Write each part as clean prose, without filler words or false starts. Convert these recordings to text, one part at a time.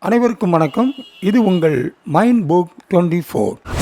அனைவருக்கும் வணக்கம். இது உங்கள் மைண்ட் புக் 24.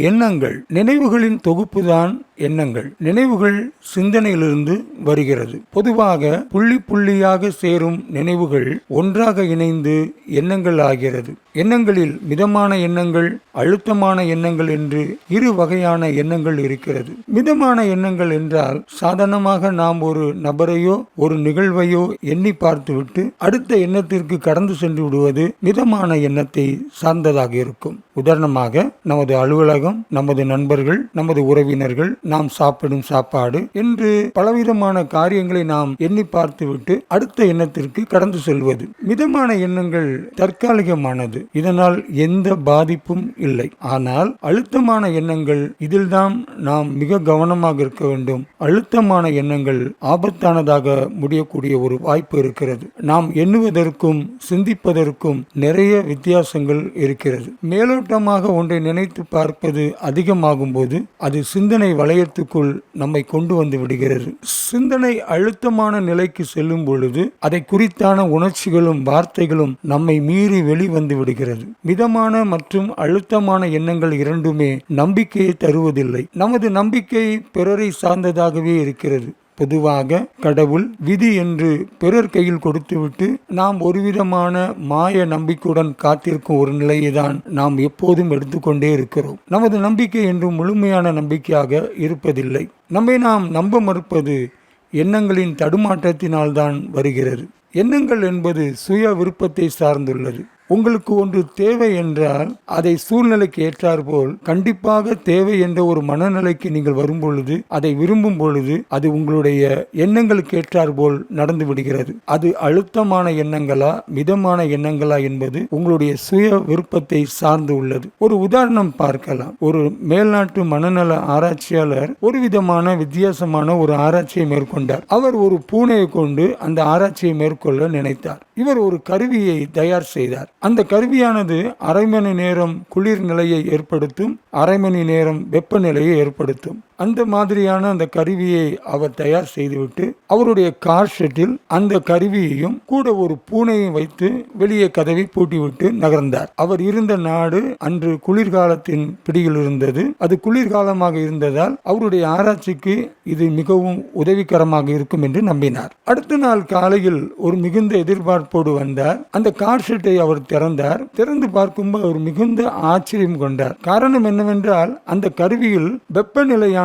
எண்ணங்கள் நினைவுகளின் தொகுப்புதான் எண்ணங்கள். நினைவுகள் சிந்தனையிலிருந்து வருகிறது. பொதுவாக புள்ளி புள்ளியாக சேரும் நினைவுகள் ஒன்றாக இணைந்து எண்ணங்கள் ஆகிறது. எண்ணங்களில் மிதமான எண்ணங்கள், அழுத்தமான எண்ணங்கள் என்று இரு வகையான எண்ணங்கள் இருக்கிறது. மிதமான எண்ணங்கள் என்றால் சாதாரணமாக நாம் ஒரு நபரையோ ஒரு நிகழ்வையோ எண்ணி பார்த்துவிட்டு அடுத்த எண்ணத்திற்கு கடந்து சென்று விடுவது மிதமான எண்ணத்தை சார்ந்ததாக இருக்கும். உதாரணமாக நமது அலுவலகம், நமது நண்பர்கள், நமது உறவினர்கள், நாம் சாப்பிடும் சாப்பாடு என்று பலவிதமான காரியங்களை நாம் எண்ணி பார்த்துவிட்டு அடுத்த எண்ணத்திற்கு கடந்து செல்வது. மிதமான எண்ணங்கள் தற்காலிகமானது, இதனால் எந்த பாதிப்பும் இல்லை. ஆனால் அழுத்தமான எண்ணங்கள், இதில்தான் நாம் மிக கவனமாக இருக்க வேண்டும். அழுத்தமான எண்ணங்கள் ஆபத்தானதாக முடியக்கூடிய ஒரு வாய்ப்பு இருக்கிறது. நாம் எண்ணுவதற்கும் சிந்திப்பதற்கும் நிறைய வித்தியாசங்கள் இருக்கிறது. மேலோட்டமாக ஒன்றை நினைத்து பார்ப்பது அதிகமாகும் போது அது சிந்தனை வளையத்துக்குள் நம்மை கொண்டு வந்து விடுகிறது. சிந்தனை அழுத்தமான நிலைக்கு செல்லும் பொழுது அதை குறித்தான உணர்ச்சிகளும் வார்த்தைகளும் நம்மை மீறி வெளிவந்து விடுகிறது. மிதமான மற்றும் அழுத்தமான எண்ணங்கள் இரண்டுமே நம்பிக்கையை தருவதில்லை. நமது நம்பிக்கை பிறரை சார்ந்ததாகவே இருக்கிறது. பொதுவாக கடவுள், விதி என்று பிறர் கையில் கொடுத்துவிட்டு நாம் ஒருவிதமான மாய நம்பிக்கையுடன் காத்திருக்கும் ஒரு நிலையை தான் நாம் எப்போதும் எடுத்துக்கொண்டே இருக்கிறோம். நமது நம்பிக்கை என்றும் முழுமையான நம்பிக்கையாக இருப்பதில்லை. நம்மை நாம் நம்ப மறுப்பது எண்ணங்களின் தடுமாற்றத்தினால்தான் வருகிறது. எண்ணங்கள் என்பது சுய விருப்பத்தை சார்ந்துள்ளது. உங்களுக்கு ஒன்று தேவை என்றால் அதை சூழ்நிலைக்கு ஏற்றாற்போல் கண்டிப்பாக தேவை என்ற ஒரு மனநிலைக்கு நீங்கள் வரும் பொழுது, அதை விரும்பும் பொழுது அது உங்களுடைய எண்ணங்களுக்கு ஏற்றாற்போல் நடந்து விடுகிறது. அது அழுத்தமான எண்ணங்களா மிதமான எண்ணங்களா என்பது உங்களுடைய சுய விருப்பத்தை சார்ந்து உள்ளது. ஒரு உதாரணம் பார்க்கலாம். ஒரு மேல்நாட்டு மனநல ஆராய்ச்சியாளர் ஒரு விதமான வித்தியாசமான ஒரு ஆராய்ச்சியை மேற்கொண்டார். அவர் ஒரு பூனையை கொண்டு அந்த ஆராய்ச்சியை மேற்கொள்ள நினைத்தார். இவர் ஒரு கருவியை தயார் செய்தார். அந்த கருவியானது அரை மணி நேரம் குளிர் நிலையை ஏற்படுத்தும், அரை மணி நேரம் வெப்பநிலையை ஏற்படுத்தும். அந்த மாதிரியான அந்த கருவியை அவர் தயார் செய்துவிட்டு அவருடைய கார் ஷெட்டில் அந்த கருவியையும் கூட ஒரு பூனையும் வைத்து வெளியே கதவை பூட்டிவிட்டு நகர்ந்தார். அவர் இருந்த நாடு அன்று குளிர்காலத்தின் பிடியில் இருந்தது. அது குளிர்காலமாக இருந்ததால் அவருடைய ஆராய்ச்சிக்கு இது மிகவும் உதவிகரமாக இருக்கும் என்று நம்பினார். அடுத்த நாள் காலையில் ஒரு மிகுந்த எதிர்பார்ப்போடு வந்தார். அந்த கார் ஷெட்டை அவர் திறந்தார். திறந்து பார்க்கும்போது அவர் மிகுந்த ஆச்சரியம் கொண்டார். காரணம் என்னவென்றால் அந்த கருவியில் வெப்பநிலையான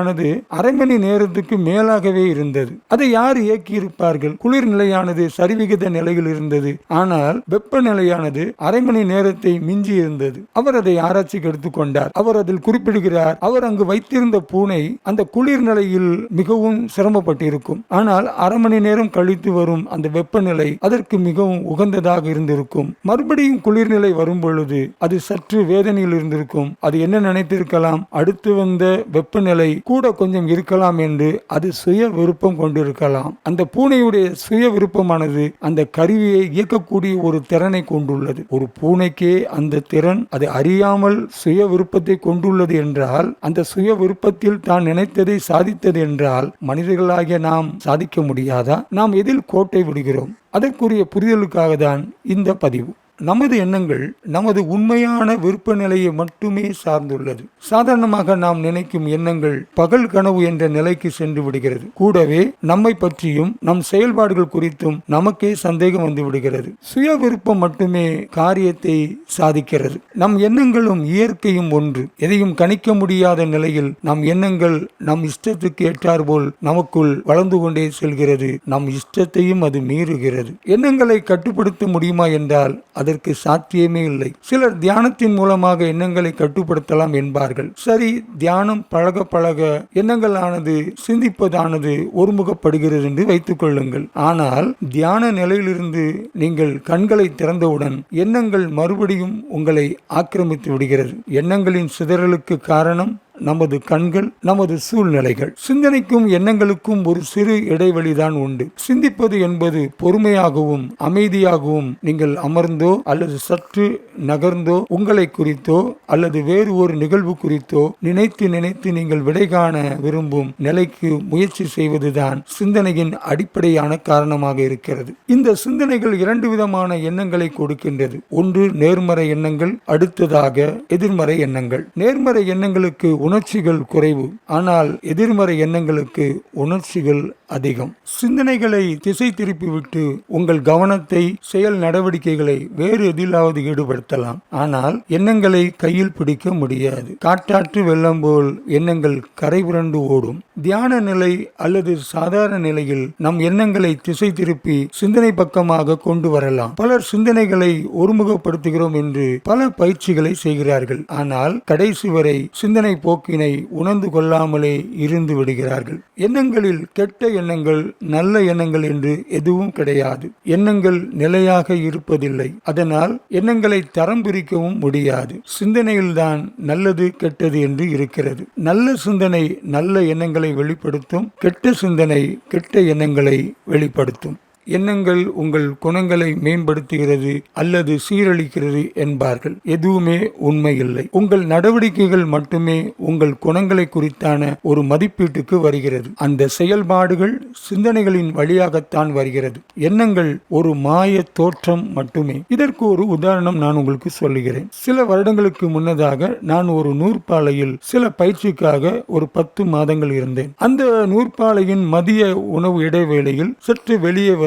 அரை மணி நேரத்துக்கு மேலாகவே இருந்தது. அதை யார் இயக்கி இருப்பார்கள்? குளிர் நிலையானது சரிவிகித நிலையில் இருந்தது. ஆனால் வெப்பநிலையானது அரை மணி நேரத்தை மிஞ்சி இருந்தது. அவர் அதை ஆராய்ச்சிக்கு எடுத்துக்கொண்டார். அவர் அதில் குறிப்பிடுகிறார், அவர் அங்கு வைத்திருந்த பூனை அந்த குளிர் நிலையில் மிகவும் சிரமப்பட்டிருக்கும். ஆனால் அரை மணி நேரம் கழித்து வரும் அந்த வெப்பநிலை அதற்கு மிகவும் உகந்ததாக இருந்திருக்கும். மறுபடியும் குளிர்நிலை வரும் பொழுது அது சற்று வேதனையில் இருந்திருக்கும். அது என்ன நினைத்திருக்கலாம்? அடுத்து வந்த வெப்பநிலை கூட கொஞ்சம் இருக்கலாம் என்று அது சுய விருப்பம் கொண்டிருக்கலாம். அந்த பூனையுடைய சுய விருப்பமானது அந்த கருவியை இயக்கக்கூடிய ஒரு திறனை கொண்டுள்ளது. ஒரு பூனைக்கே அந்த திறன் அது அறியாமல் சுய விருப்பத்தை கொண்டுள்ளது என்றால், அந்த சுய விருப்பத்தில் தான் நினைத்ததை சாதித்தது என்றால், மனிதர்களாகிய நாம் சாதிக்க முடியாதா? நாம் எதில் கோட்டை விடுகிறோம்? அதற்குரிய புரிதலுக்காக தான் இந்த பதிவு. நமது எண்ணங்கள் நமது உண்மையான விருப்ப நிலையை மட்டுமே சார்ந்துள்ளது. சாதாரணமாக நாம் நினைக்கும் எண்ணங்கள் பகல் கனவு என்ற நிலைக்கு சென்று விடுகிறது. கூடவே நம்மை பற்றியும் நம் செயல்பாடுகள் குறித்தும் நமக்கே சந்தேகம் வந்து விடுகிறது. சுய விருப்பம் மட்டுமே காரியத்தை சாதிக்கிறது. நம் எண்ணங்களும் இயற்கையும் ஒன்று. எதையும் கணிக்க முடியாத நிலையில் நம் எண்ணங்கள் நம் இஷ்டத்துக்கு ஏற்றாற்போல் நமக்குள் வளர்ந்து கொண்டே செல்கிறது. நம் இஷ்டத்தையும் அது மீறுகிறது. எண்ணங்களை கட்டுப்படுத்த முடியுமா என்றால் அதற்கு சாத்தியமே இல்லை. சிலர் தியானத்தின் மூலமாக எண்ணங்களை கட்டுப்படுத்தலாம் என்பார்கள். சரி, தியானம் பழக பழக எண்ணங்களானது சிந்திப்பதானது ஒருமுகப்படுகிறது என்று வைத்துக் கொள்ளுங்கள். ஆனால் தியான நிலையிலிருந்து நீங்கள் கண்களை திறந்தவுடன் எண்ணங்கள் மறுபடியும் உங்களை ஆக்கிரமித்து விடுகிறது. எண்ணங்களின் சிதறலுக்கு காரணம் நமது கண்கள், நமது சூழ்நிலைகள். சிந்தனைக்கும் எண்ணங்களுக்கும் ஒரு சிறு இடைவெளிதான் உண்டு. சிந்திப்பது என்பது பொறுமையாகவும் அமைதியாகவும் நீங்கள் அமர்ந்தோ அல்லது சற்று நகர்ந்தோ உங்களை குறித்தோ அல்லது வேறு ஒரு நிகழ்வு குறித்தோ நினைத்து நினைத்து நீங்கள் விடை காண விரும்பும் நிலைக்கு முயற்சி செய்வதுதான் சிந்தனையின் அடிப்படையான காரணமாக இருக்கிறது. இந்த சிந்தனைகள் இரண்டு விதமான எண்ணங்களை கொடுக்கின்றது. ஒன்று நேர்மறை எண்ணங்கள், அடுத்ததாக எதிர்மறை எண்ணங்கள். நேர்மறை எண்ணங்களுக்கு உணர்ச்சிகள் குறைவு, ஆனால் எதிர்மறை எண்ணங்களுக்கு உணர்ச்சிகள் அதிகம். சிந்தனைகளை திசை திருப்பிவிட்டு உங்கள் கவனத்தை செயல் நடவடிக்கைகளை வேறு எதிலாவது ஈடுபடுத்தலாம். ஆனால் எண்ணங்களை கையில் பிடிக்க முடியாது. காட்டாற்று வெள்ளம் போல் எண்ணங்கள் கரை புரண்டு ஓடும். தியான நிலை அல்லது சாதாரண நிலையில் நம் எண்ணங்களை திசை திருப்பி சிந்தனை பக்கமாக கொண்டு வரலாம். பலர் சிந்தனைகளை ஒருமுகப்படுத்துகிறோம் என்று பல பயிற்சிகளை செய்கிறார்கள். ஆனால் கடைசி வரை சிந்தனை போக்கினை உணர்ந்து கொள்ளாமலே இருந்து விடுகிறார்கள். எண்ணங்களில் கெட்ட எண்ணங்கள், நல்ல எண்ணங்கள் என்று எதுவும் கிடையாது. எண்ணங்கள் நிலையாக இருப்பதில்லை. அதனால் எண்ணங்களை தரம் பிரிக்கவும் முடியாது. சிந்தனையில்தான் நல்லது கெட்டது என்று இருக்கிறது. நல்ல சிந்தனை நல்ல எண்ணங்களை வெளிப்படுத்தும், கெட்ட சிந்தனை கெட்ட எண்ணங்களை வெளிப்படுத்தும். எண்ணங்கள் உங்கள் குணங்களை மேம்படுத்துகிறது அல்லது சீரழிக்கிறது என்பார்கள். எதுவுமே உண்மை இல்லை. உங்கள் நடவடிக்கைகள் மட்டுமே உங்கள் குணங்களை குறித்தான ஒரு மதிப்பீட்டுக்கு வருகிறது. அந்த செயல்பாடுகள் சிந்தனைகளின் வழியாகத்தான் வருகிறது. எண்ணங்கள் ஒரு மாய தோற்றம் மட்டுமே. இதற்கு ஒரு உதாரணம் நான் உங்களுக்கு சொல்லுகிறேன். சில வருடங்களுக்கு முன்னதாக நான் ஒரு நூற்பாலையில் சில பயிற்சிக்காக ஒரு 10 மாதங்கள் இருந்தேன். அந்த நூற்பாலையின் மதிய உணவு இடைவேளையில் சற்று வெளியே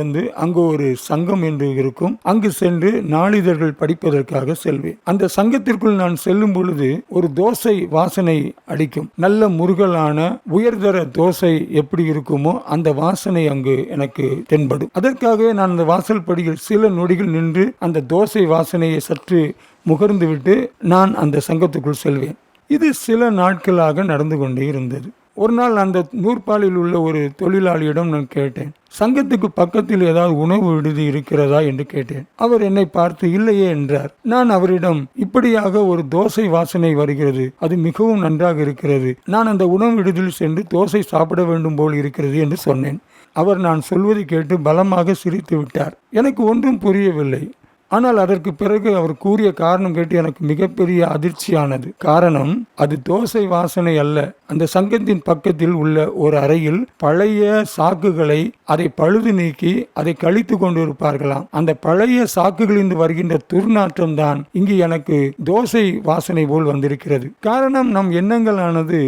அங்கு ஒரு சங்கம் என்று இருக்கும். அங்கு சென்று நாளிதழ்கள் படிப்பதற்காக செல்வேன். அந்த சங்கத்திற்குள் நான் செல்லும் பொழுது ஒரு தோசை வாசனை அடிக்கும். நல்ல முருகலான உயர்தர தோசை எப்படி இருக்குமோ அந்த வாசனை அங்கு எனக்கு தென்படும். அதற்காக நான் அந்த வாசல் படியில் சில நொடிகள் நின்று அந்த தோசை வாசனையை சற்று முகர்ந்துவிட்டு நான் அந்த சங்கத்துக்குள் செல்வேன். இது சில நாட்களாக நடந்து கொண்டே இருந்தது. ஒரு நாள் அந்த நூற்பாலில் உள்ள ஒரு தொழிலாளியிடம் நான் கேட்டேன், சங்கத்துக்கு பக்கத்தில் ஏதாவது உணவு விடுதி இருக்கிறதா என்று கேட்டேன். அவர் என்னை பார்த்து இல்லையே என்றார். நான் அவரிடம், இப்படியாக ஒரு தோசை வாசனை வருகிறது, அது மிகவும் நன்றாக இருக்கிறது, நான் அந்த உணவு விடுதியில் சென்று தோசை சாப்பிட வேண்டும் போல் இருக்கிறது என்று சொன்னேன். அவர் நான் சொல்வதை கேட்டு பலமாக சிரித்து விட்டார். எனக்கு ஒன்றும் புரியவில்லை. ஆனால் அதற்கு பிறகு அவர் கூறிய காரணம் கேட்டு எனக்கு மிகப்பெரிய அதிர்ச்சியானது. காரணம், அது தோசை வாசனை அல்ல. அந்த சங்கத்தின் பக்கத்தில் உள்ள ஒரு அறையில் பழைய சாக்குகளை அதை பழுது நீக்கி அதை கழித்து கொண்டு இருப்பார்களாம். அந்த பழைய சாக்குகளிலிருந்து வருகின்ற துர்நாற்றம் தான் இங்கு எனக்கு தோசை வாசனை போல் வந்திருக்கிறது. காரணம், நம் எண்ணங்களானது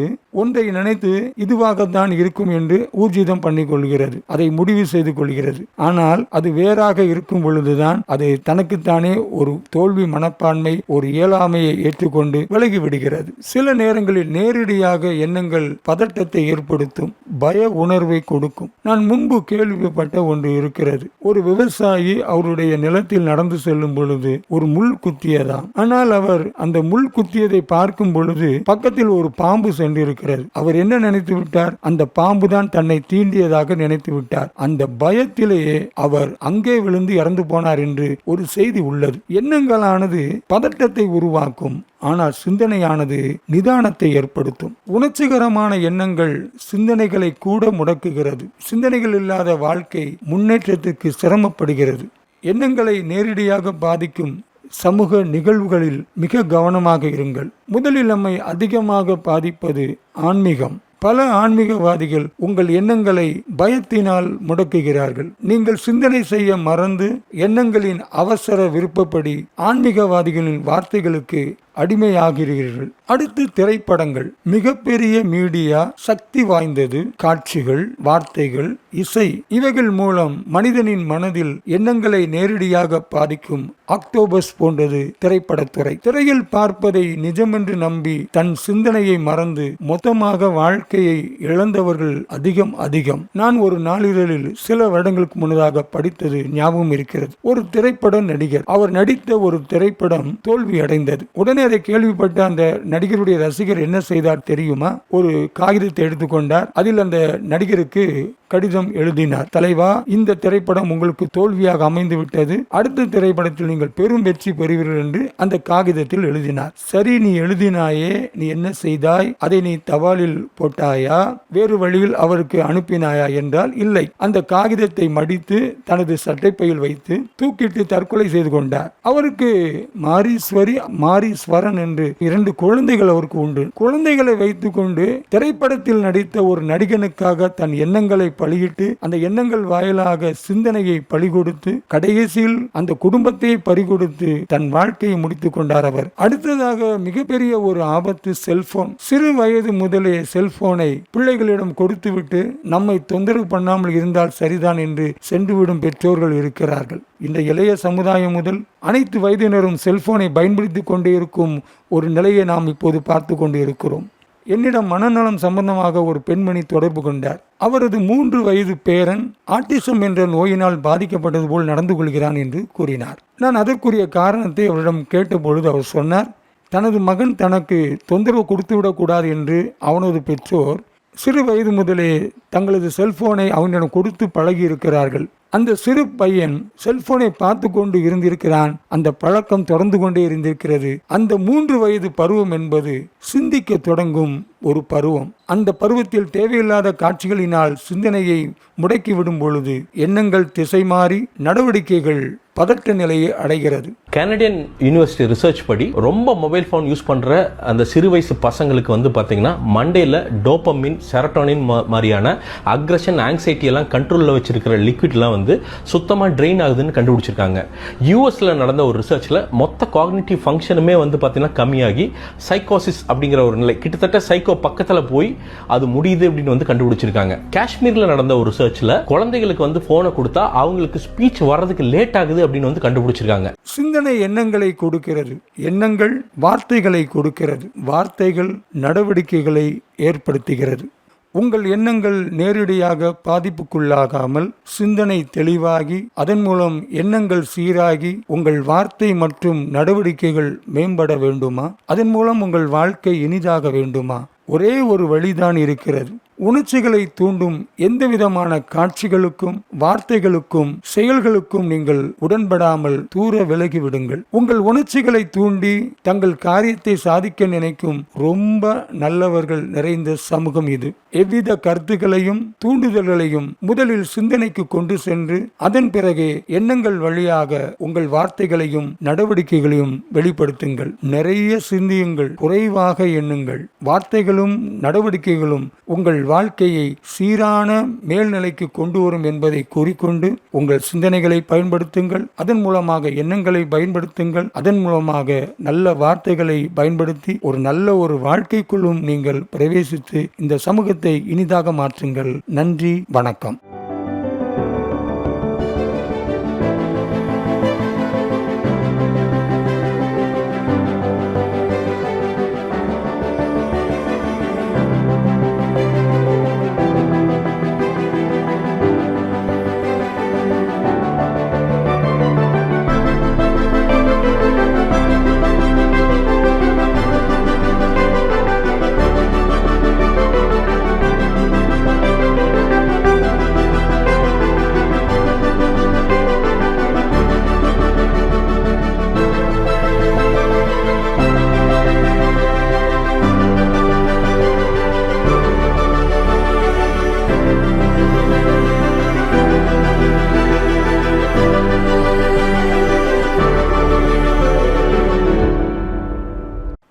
ஒன்றை நினைத்து இதுவாகத்தான் இருக்கும் என்று ஊர்ஜிதம் பண்ணிக் கொள்கிறது, அதை முடிவு செய்து கொள்கிறது. ஆனால் அது வேறாக இருக்கும் பொழுதுதான் அது தனக்குத்தானே ஒரு தோல்வி மனப்பான்மை, ஒரு இயலாமையை ஏற்றுக்கொண்டு விலகி விடுகிறது. சில நேரங்களில் நேரடியாக எண்ணங்கள் பதட்டத்தை ஏற்படுத்தும், பய உணர்வை கொடுக்கும். நான் முன்பு கேள்விப்பட்ட ஒன்று இருக்கிறது. ஒரு விவசாயி அவருடைய நிலத்தில் நடந்து செல்லும் பொழுது ஒரு முள் குத்தியதாம். ஆனால் அவர் அந்த முள் குத்தியதை பார்க்கும் பொழுது பக்கத்தில் ஒரு பாம்பு சென்றிருக்கிறது. அவர் என்ன நினைத்து விட்டார்? அந்த பாம்பு தான் தன்னை தீண்டியதாக நினைத்து விட்டார். அந்த பயத்திலேயே அவர் அங்கே விழுந்து இறந்து போனார் என்று ஒரு செய்தி உள்ளது. எண்ணங்களானது பதட்டத்தை உருவாக்கும், ஆனால் சிந்தனையானது நிதானத்தை ஏற்படுத்தும். உணர்ச்சிகரமான எண்ணங்கள் சிந்தனைகளை கூட முடக்குகிறது. சிந்தனைகள் இல்லாத வாழ்க்கை முன்னேற்றத்துக்கு சிரமப்படுகிறது. எண்ணங்களை நேரடியாக பாதிக்கும் சமூக நிகழ்வுகளில் மிக கவனமாக இருங்கள். முதலில் நம்மை அதிகமாக பாதிப்பது ஆன்மீகம். பல ஆன்மீகவாதிகள் உங்கள் எண்ணங்களை பயத்தினால் முடக்குகிறார்கள். நீங்கள் சிந்தனை செய்ய மறந்து எண்ணங்களின் அவசர விருப்பப்படி ஆன்மீகவாதிகளின் வார்த்தைகளுக்கு அடிமையாகிறீர்கள். அடுத்து திரைப்படங்கள். மிகப்பெரிய மீடியா, சக்தி வாய்ந்தது, காட்சிகள், வார்த்தைகள், இசை, இவைகள் மூலம் மனிதனின் மனதில் எண்ணங்களை நேரடியாக பாதிக்கும். ஆக்டோபஸ் போன்றது திரைப்படத்துறை. திரையில் பார்ப்பதை நிஜமென்று நம்பி தன் சிந்தனையை மறந்து மொத்தமாக வாழ்க்கையை இழந்தவர்கள் அதிகம். நான் ஒரு நாளிதழில் சில வருடங்களுக்கு முன்னதாக படித்தது ஞாபகம் இருக்கிறது. ஒரு திரைப்பட நடிகர், அவர் நடித்த ஒரு திரைப்படம் தோல்வி அடைந்தது. உடனே அதை கேள்விப்பட்ட அந்த நடிகருடைய ரசிகர் என்ன செய்தார் தெரியுமா? ஒரு காகிதத்தை எடுத்துக்கொண்டார். அதில் அந்த நடிகருக்கு கடிதம் எழுதினார். தலைவா, இந்த திரைப்படம் உங்களுக்கு தோல்வியாக அமைந்து விட்டது, அடுத்த திரைப்படத்தில் நீங்கள் பெரும் வெற்றி பெறுவீர்கள் என்று அந்த காகிதத்தில் எழுதினார். சரி, நீ எழுதினாயே, நீ என்ன செய்தாய்? அதை நீ தபாலில் போட்டாயா, வேறு வழியில் அவருக்கு அனுப்பினாயா என்றால் இல்லை. அந்த காகிதத்தை மடித்து தனது சட்டைப்பையில் வைத்து தூக்கிட்டு தற்கொலை செய்து கொண்டார். அவருக்கு மாரீஸ்வரி, மாரீஸ்வரன் என்று 2 குழந்தைகள் அவருக்கு உண்டு. குழந்தைகளை வைத்துக் கொண்டு திரைப்படத்தில் நடித்த ஒரு நடிகனுக்காக தன் எண்ணங்களை பலியிட்டு அந்த எண்ணங்கள் வாயிலாக சிந்தனையை பலிகொடுத்து கடைசியில் அந்த குடும்பத்தை பறிகொடுத்து தன் வாழ்க்கையை முடித்துக் கொண்டார் அவர். அடுத்ததாக மிகப்பெரிய ஒரு ஆபத்து செல்போன். சிறு வயது முதலே செல்போனை பிள்ளைகளிடம் கொடுத்துவிட்டு நம்மை தொந்தரவு பண்ணாமல் இருந்தால் சரிதான் என்று சென்றுவிடும் பெற்றோர்கள் இருக்கிறார்கள். இந்த இளைய சமுதாயம் முதல் அனைத்து வயதினரும் செல்போனை பயன்படுத்திக் கொண்டே இருக்கும் ஒரு நிலையை நாம் இப்போது பார்த்து கொண்டு இருக்கிறோம். என்னிடம் மனநலம் சம்பந்தமாக ஒரு பெண்மணி தொடர்பு கொண்டார். அவரது 3 வயது பேரன் ஆட்டிசம் என்ற நோயினால் பாதிக்கப்பட்டது போல் நடந்து கொள்கிறான் என்று கூறினார். நான் அதற்குரிய காரணத்தை அவரிடம் கேட்டபொழுது அவர் சொன்னார், தனது மகன் தனக்கு தொந்தரவு கொடுத்துவிடக் கூடாது என்று அவனது பெற்றோர் சிறு வயது முதலே தங்களது செல்போனை அவனிடம் கொடுத்து பழகி இருக்கிறார்கள். அந்த சிறு பையன் செல்போனை பார்த்து கொண்டு இருந்திருக்கிறான். அந்த பழக்கம் தொடர்ந்து கொண்டே இருந்திருக்கிறது. அந்த 3 வயது பருவம் என்பது சிந்திக்க தொடங்கும் ஒரு பருவம். அந்த பருவத்தில் தேவையில்லாத காட்சிகளினால் சிந்தனையை முடக்கிவிடும் பொழுது எண்ணங்கள் திசை மாறி நடவடிக்கைகள் பதட்ட நிலையை அடைகிறது. கனடியன் யூனிவர்சிட்டி ரிசர்ச் படி ரொம்ப மொபைல் ஃபோன் யூஸ் பண்ற அந்த சிறு வயசு பசங்களுக்கு வந்து பாத்தீங்கன்னா மண்டேல டோபமின், செரட்டோனின் மாதிரியான அக்ரஷன், ஆங்ஸைட்டி எல்லாம் கண்ட்ரோல்ல வச்சிருக்கிற லிக்விட்லாம் வந்து சுத்தமா ட்ரெயின் ஆகுதுன்னு கண்டுபிடிச்சிருக்காங்க. யூஎஸ்ல நடந்த ஒரு ரிசர்ச்ல மொத்த காக்னிட்டிவ் ஃபங்க்ஷனுமே வந்து பாத்தீங்கன்னா கம்மியாகி சைக்கோசிஸ் அப்படிங்கிற ஒரு நிலை, கிட்டத்தட்ட சைக்கோ பக்கத்துல போய் அது முடியுது அப்படின்னு வந்து கண்டுபிடிச்சிருக்காங்க. காஷ்மீர்ல நடந்த ஒரு ரிசர்ச்ல குழந்தைகளுக்கு வந்து போனை கொடுத்தா அவங்களுக்கு ஸ்பீச் வர்றதுக்கு லேட் ஆகுது அப்படின்னு வந்து கண்டுபிடிச்சிருக்காங்க. சிந்தனை எண்ணங்களை கொடுக்கிறது, எண்ணங்கள் வார்த்தைகளை கொடுக்கிறது, வார்த்தைகள் நடவடிக்கைகளை ஏற்படுத்துகிறது. உங்கள் எண்ணங்கள் நேரடியாக பாதிப்புக்குள்ளாகாமல் சிந்தனை தெளிவாகி அதன் மூலம் எண்ணங்கள் சீராகி உங்கள் வார்த்தை மற்றும் நடவடிக்கைகள் மேம்பட வேண்டுமா? அதன் மூலம் உங்கள் வாழ்க்கை இனிதாக வேண்டுமா? ஒரே ஒரு வழிதான் இருக்கிறது. உணர்ச்சிகளை தூண்டும் எந்த விதமான காட்சிகளுக்கும், வார்த்தைகளுக்கும், செயல்களுக்கும் நீங்கள் உடன்படாமல் தூர விலகி விடுங்கள். உங்கள் உணர்ச்சிகளை தூண்டி தங்கள் காரியத்தை சாதிக்க நினைக்கும் ரொம்ப நல்லவர்கள் நிறைந்த சமூகம் இது. எவ்வித கருத்துக்களையும் தூண்டுதல்களையும் முதலில் சிந்தனைக்கு கொண்டு சென்று அதன் பிறகு எண்ணங்கள் வழியாக உங்கள் வார்த்தைகளையும் நடவடிக்கைகளையும் வெளிப்படுத்துங்கள். நிறைய சிந்தியுங்கள், குறைவாக எண்ணுங்கள். வார்த்தைகளும் நடவடிக்கைகளும் உங்கள் வாழ்க்கையை சீரான மேல்நிலைக்கு கொண்டு வரும் என்பதை கூறிக்கொண்டு உங்கள் சிந்தனைகளை பயன்படுத்துங்கள். அதன் மூலமாக எண்ணங்களை பயன்படுத்துங்கள். அதன் மூலமாக நல்ல வார்த்தைகளை பயன்படுத்தி ஒரு நல்ல ஒரு வாழ்க்கைக்குள்ளும் நீங்கள் பிரவேசித்து இந்த சமூகத்தை இனிதாக மாற்றுங்கள். நன்றி, வணக்கம்.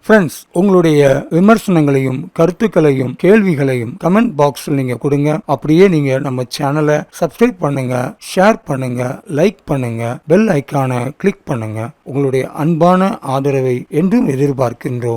ஃப்ரெண்ட்ஸ், உங்களுடைய விமர்சனங்களையும் கருத்துக்களையும் கேள்விகளையும் கமெண்ட் பாக்ஸில் நீங்க கொடுங்க. அப்படியே நீங்க நம்ம சேனலை சப்ஸ்கிரைப் பண்ணுங்க, ஷேர் பண்ணுங்க, லைக் பண்ணுங்க, பெல் ஐக்கானை கிளிக் பண்ணுங்க. உங்களுடைய அன்பான ஆதரவை என்றும் எதிர்பார்க்கின்றோம்.